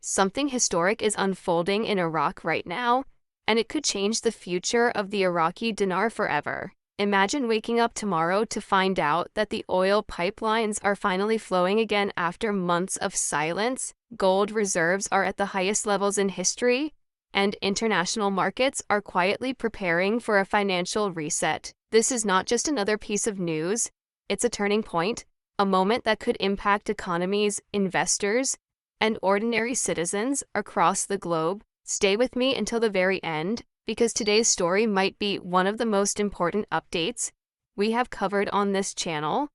Something historic is unfolding in Iraq right now, and it could change the future of the Iraqi dinar forever. Imagine waking up tomorrow to find out that the oil pipelines are finally flowing again after months of silence, gold reserves are at the highest levels in history, and international markets are quietly preparing for a financial reset. This is not just another piece of news, it's a turning point, a moment that could impact economies, investors, and ordinary citizens across the globe. Stay with me until the very end, because today's story might be one of the most important updates we have covered on this channel.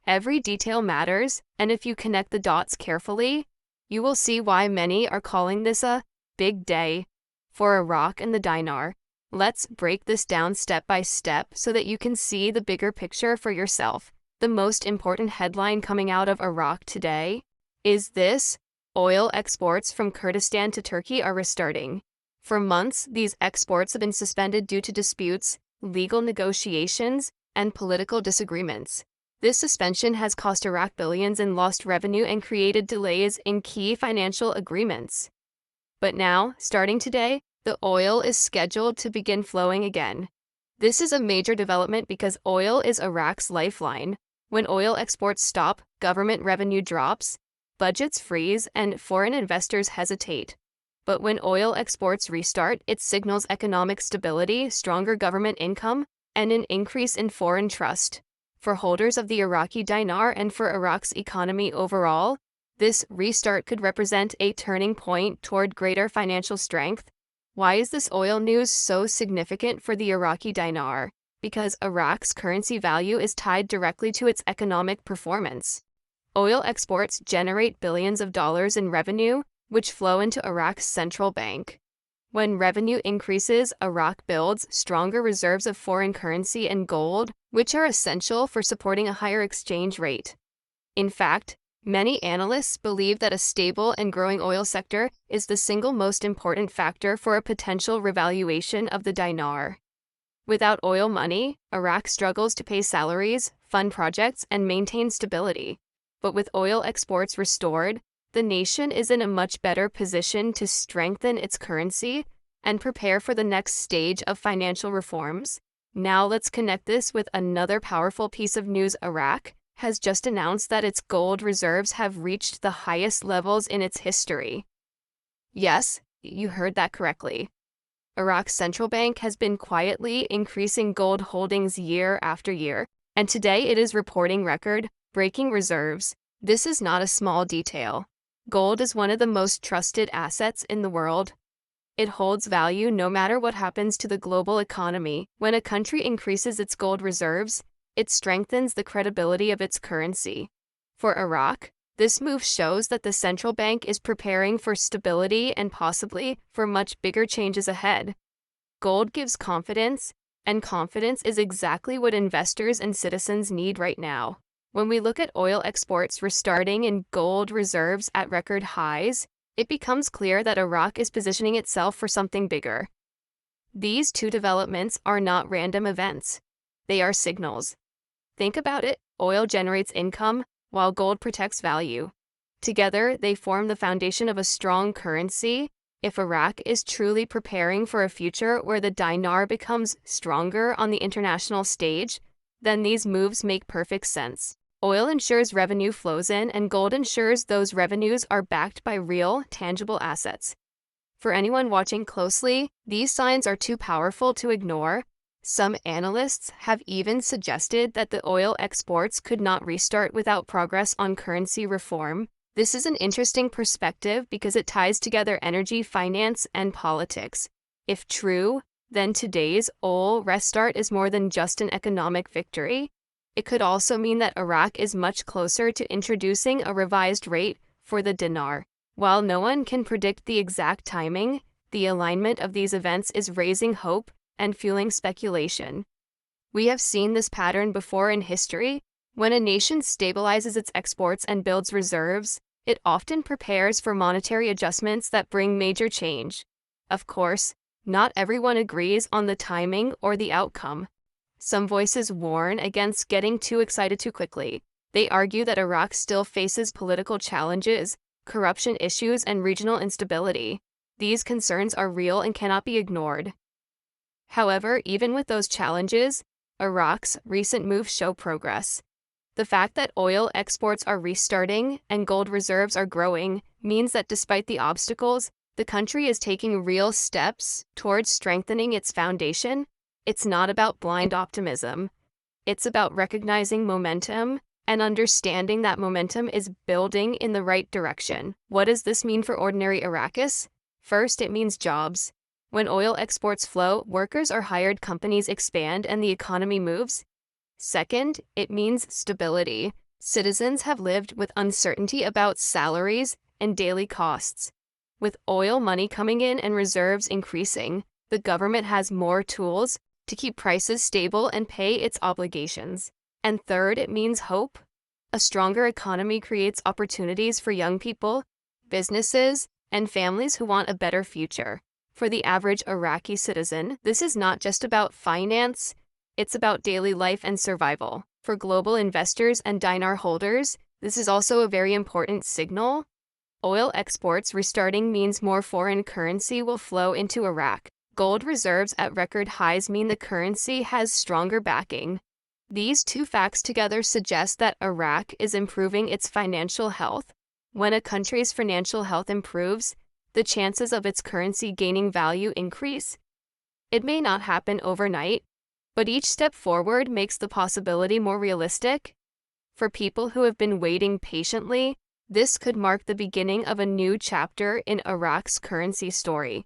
Every detail matters, and if you connect the dots carefully, you will see why many are calling this a big day for Iraq and the dinar. Let's break this down step by step so that you can see the bigger picture for yourself. The most important headline coming out of Iraq today is this: oil exports from Kurdistan to Turkey are restarting. For months, these exports have been suspended due to disputes, legal negotiations, and political disagreements. This suspension has cost Iraq billions in lost revenue and created delays in key financial agreements. But now, starting today, the oil is scheduled to begin flowing again. This is a major development because oil is Iraq's lifeline. When oil exports stop, government revenue drops, budgets freeze, and foreign investors hesitate. But when oil exports restart, it signals economic stability, stronger government income, and an increase in foreign trust. For holders of the Iraqi dinar and for Iraq's economy overall, this restart could represent a turning point toward greater financial strength. Why is this oil news so significant for the Iraqi dinar? Because Iraq's currency value is tied directly to its economic performance. Oil exports generate billions of dollars in revenue, which flow into Iraq's central bank. When revenue increases, Iraq builds stronger reserves of foreign currency and gold, which are essential for supporting a higher exchange rate. In fact, many analysts believe that a stable and growing oil sector is the single most important factor for a potential revaluation of the dinar. Without oil money, Iraq struggles to pay salaries, fund projects, and maintain stability. But with oil exports restored, the nation is in a much better position to strengthen its currency and prepare for the next stage of financial reforms. Now let's connect this with another powerful piece of news. Iraq has just announced that its gold reserves have reached the highest levels in its history. Yes, you heard that correctly. Iraq's central bank has been quietly increasing gold holdings year after year, and today it is reporting record-breaking reserves. This is not a small detail. Gold is one of the most trusted assets in the world. It holds value no matter what happens to the global economy. When a country increases its gold reserves, it strengthens the credibility of its currency. For Iraq, this move shows that the central bank is preparing for stability and possibly for much bigger changes ahead. Gold gives confidence, and confidence is exactly what investors and citizens need right now. When we look at oil exports restarting and gold reserves at record highs, it becomes clear that Iraq is positioning itself for something bigger. These two developments are not random events. They are signals. Think about it: oil generates income, while gold protects value. Together, they form the foundation of a strong currency. If Iraq is truly preparing for a future where the dinar becomes stronger on the international stage, then these moves make perfect sense. Oil ensures revenue flows in, and gold ensures those revenues are backed by real, tangible assets. For anyone watching closely, these signs are too powerful to ignore. Some analysts have even suggested that the oil exports could not restart without progress on currency reform. This is an interesting perspective because it ties together energy, finance, and politics. If true, then today's oil restart is more than just an economic victory. It could also mean that Iraq is much closer to introducing a revised rate for the dinar. While no one can predict the exact timing, the alignment of these events is raising hope and fueling speculation. We have seen this pattern before in history. When a nation stabilizes its exports and builds reserves, it often prepares for monetary adjustments that bring major change. Of course, not everyone agrees on the timing or the outcome. Some voices warn against getting too excited too quickly. They argue that Iraq still faces political challenges, corruption issues, and regional instability. These concerns are real and cannot be ignored. However, even with those challenges, Iraq's recent moves show progress. The fact that oil exports are restarting and gold reserves are growing means that despite the obstacles, the country is taking real steps towards strengthening its foundation. It's not about blind optimism. It's about recognizing momentum and understanding that momentum is building in the right direction. What does this mean for ordinary Iraqis? First, it means jobs. When oil exports flow, workers are hired, companies expand, and the economy moves. Second, it means stability. Citizens have lived with uncertainty about salaries and daily costs. With oil money coming in and reserves increasing, the government has more tools to keep prices stable and pay its obligations. And third, it means hope. A stronger economy creates opportunities for young people, businesses, and families who want a better future. For the average Iraqi citizen, this is not just about finance, it's about daily life and survival. For global investors and dinar holders, this is also a very important signal. Oil exports restarting means more foreign currency will flow into Iraq. Gold reserves at record highs mean the currency has stronger backing. These two facts together suggest that Iraq is improving its financial health. When a country's financial health improves, the chances of its currency gaining value increase. It may not happen overnight, but each step forward makes the possibility more realistic. For people who have been waiting patiently, this could mark the beginning of a new chapter in Iraq's currency story.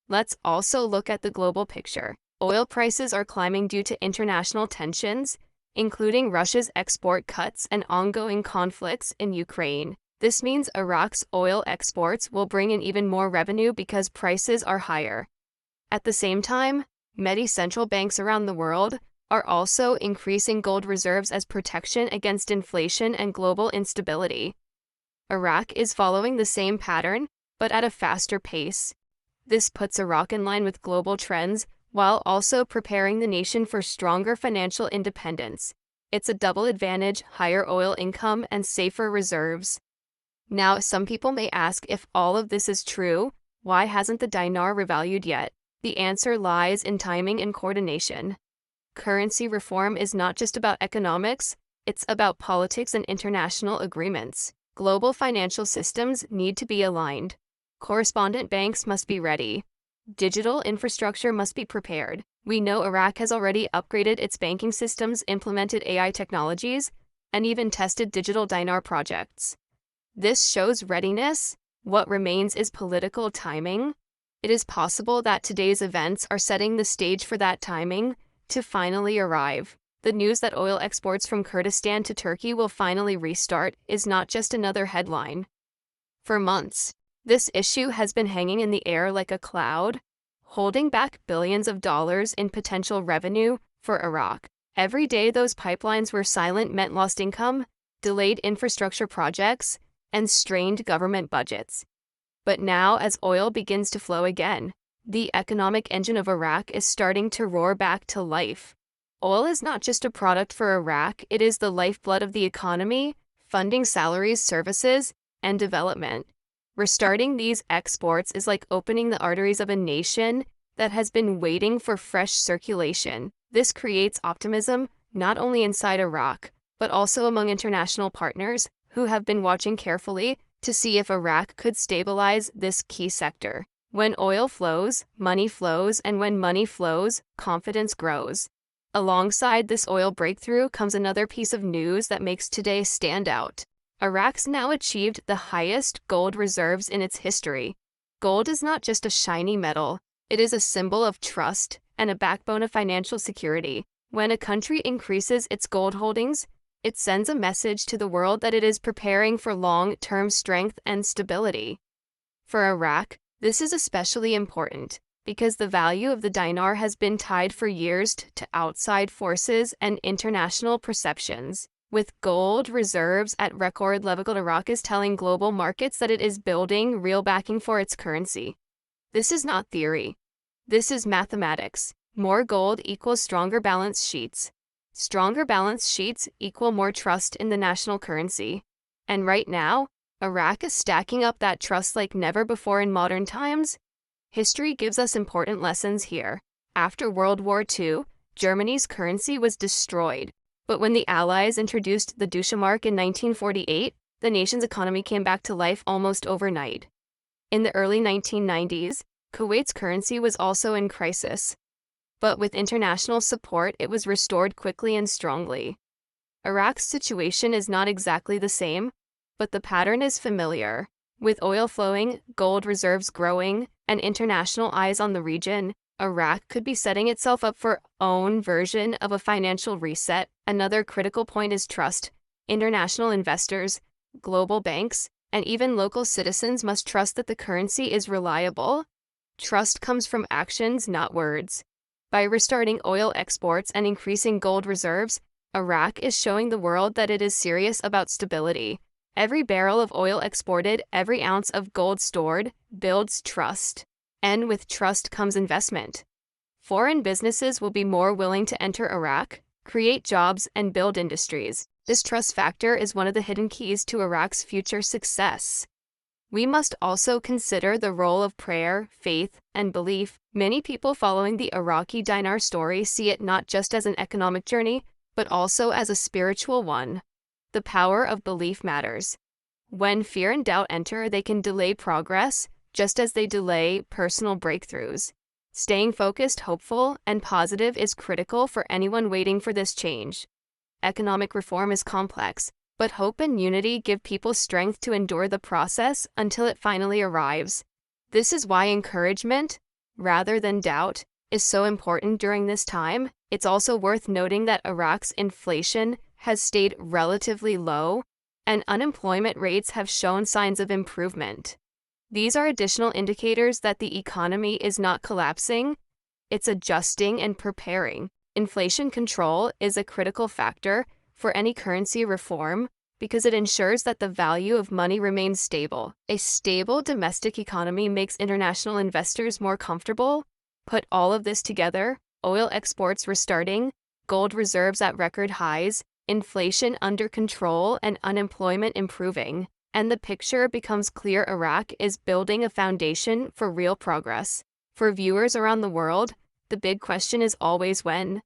Let's also look at the global picture. Oil prices are climbing due to international tensions, including Russia's export cuts and ongoing conflicts in Ukraine. This means Iraq's oil exports will bring in even more revenue because prices are higher. At the same time, many central banks around the world are also increasing gold reserves as protection against inflation and global instability. Iraq is following the same pattern, but at a faster pace. This puts Iraq in line with global trends while also preparing the nation for stronger financial independence. It's a double advantage: higher oil income and safer reserves. Now, some people may ask, if all of this is true, why hasn't the dinar revalued yet? The answer lies in timing and coordination. Currency reform is not just about economics, it's about politics and international agreements. Global financial systems need to be aligned. Correspondent banks must be ready. Digital infrastructure must be prepared. We know Iraq has already upgraded its banking systems, implemented AI technologies, and even tested digital dinar projects. This shows readiness. What remains is political timing. It is possible that today's events are setting the stage for that timing to finally arrive. The news that oil exports from Kurdistan to Turkey will finally restart is not just another headline. For months, this issue has been hanging in the air like a cloud, holding back billions of dollars in potential revenue for Iraq. Every day those pipelines were silent meant lost income, delayed infrastructure projects, and strained government budgets. But now, as oil begins to flow again, the economic engine of Iraq is starting to roar back to life. Oil is not just a product for Iraq, it is the lifeblood of the economy, funding salaries, services, and development. Restarting these exports is like opening the arteries of a nation that has been waiting for fresh circulation. This creates optimism not only inside Iraq, but also among international partners who have been watching carefully to see if Iraq could stabilize this key sector. When oil flows, and when money flows, confidence grows. Alongside this oil breakthrough comes another piece of news that makes today stand out. Iraq's now achieved the highest gold reserves in its history. Gold is not just a shiny metal, it is a symbol of trust and a backbone of financial security. When a country increases its gold holdings, it sends a message to the world that it is preparing for long-term strength and stability. For Iraq, this is especially important because the value of the dinar has been tied for years to outside forces and international perceptions. With gold reserves at record level, Iraq is telling global markets that it is building real backing for its currency. This is not theory. This is mathematics. More gold equals stronger balance sheets. Stronger balance sheets equal more trust in the national currency. And right now, Iraq is stacking up that trust like never before in modern times. History gives us important lessons here. After World War II, Germany's currency was destroyed. But when the Allies introduced the Deutschmark in 1948, the nation's economy came back to life almost overnight. In the early 1990s, Kuwait's currency was also in crisis. But with international support, it was restored quickly and strongly. Iraq's situation is not exactly the same, but the pattern is familiar. With oil flowing, gold reserves growing, and international eyes on the region, Iraq could be setting itself up for own version of a financial reset. Another critical point is trust. International investors, global banks, and even local citizens must trust that the currency is reliable. Trust comes from actions, not words. By restarting oil exports and increasing gold reserves, Iraq is showing the world that it is serious about stability. Every barrel of oil exported, every ounce of gold stored, builds trust. And with trust comes investment. Foreign businesses will be more willing to enter Iraq, create jobs, and build industries. This trust factor is one of the hidden keys to Iraq's future success. We must also consider the role of prayer, faith, and belief. Many people following the Iraqi Dinar story see it not just as an economic journey, but also as a spiritual one. The power of belief matters. When fear and doubt enter, they can delay progress, just as they delay personal breakthroughs. Staying focused, hopeful, and positive is critical for anyone waiting for this change. Economic reform is complex, but hope and unity give people strength to endure the process until it finally arrives. This is why encouragement, rather than doubt, is so important during this time. It's also worth noting that Iraq's inflation has stayed relatively low, and unemployment rates have shown signs of improvement. These are additional indicators that the economy is not collapsing, it's adjusting and preparing. Inflation control is a critical factor for any currency reform because it ensures that the value of money remains stable. A stable domestic economy makes international investors more comfortable. Put all of this together, oil exports restarting, gold reserves at record highs, inflation under control, and unemployment improving, and the picture becomes clear. Iraq is building a foundation for real progress. For viewers around the world, the big question is always when.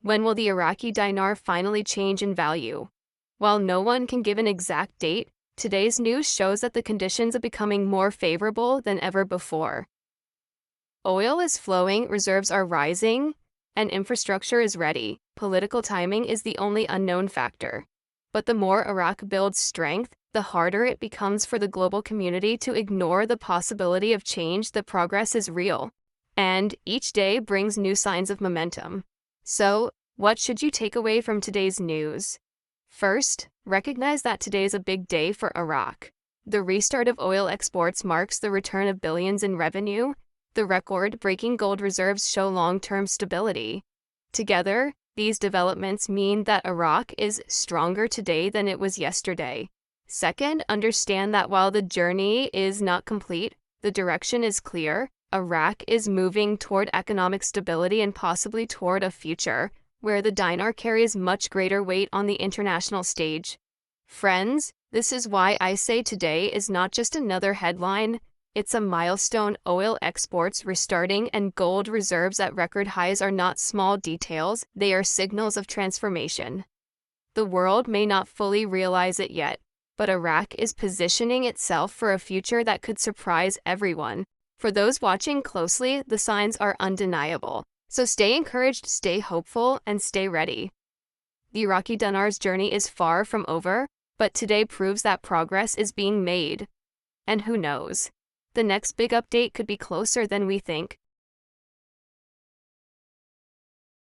When will the Iraqi dinar finally change in value? While no one can give an exact date, today's news shows that the conditions are becoming more favorable than ever before. Oil is flowing, reserves are rising, and infrastructure is ready. Political timing is the only unknown factor. But the more Iraq builds strength, the harder it becomes for the global community to ignore the possibility of change. The progress is real, and each day brings new signs of momentum. So, what should you take away from today's news? First, recognize that today is a big day for Iraq. The restart of oil exports marks the return of billions in revenue. The record-breaking gold reserves show long-term stability. Together, these developments mean that Iraq is stronger today than it was yesterday. Second, understand that while the journey is not complete, the direction is clear. Iraq is moving toward economic stability and possibly toward a future where the dinar carries much greater weight on the international stage. Friends, this is why I say today is not just another headline. It's a milestone. Oil exports restarting and gold reserves at record highs are not small details, they are signals of transformation. The world may not fully realize it yet, but Iraq is positioning itself for a future that could surprise everyone. For those watching closely, the signs are undeniable. So stay encouraged, stay hopeful, and stay ready. The Iraqi dinar's journey is far from over, but today proves that progress is being made. And who knows? The next big update could be closer than we think.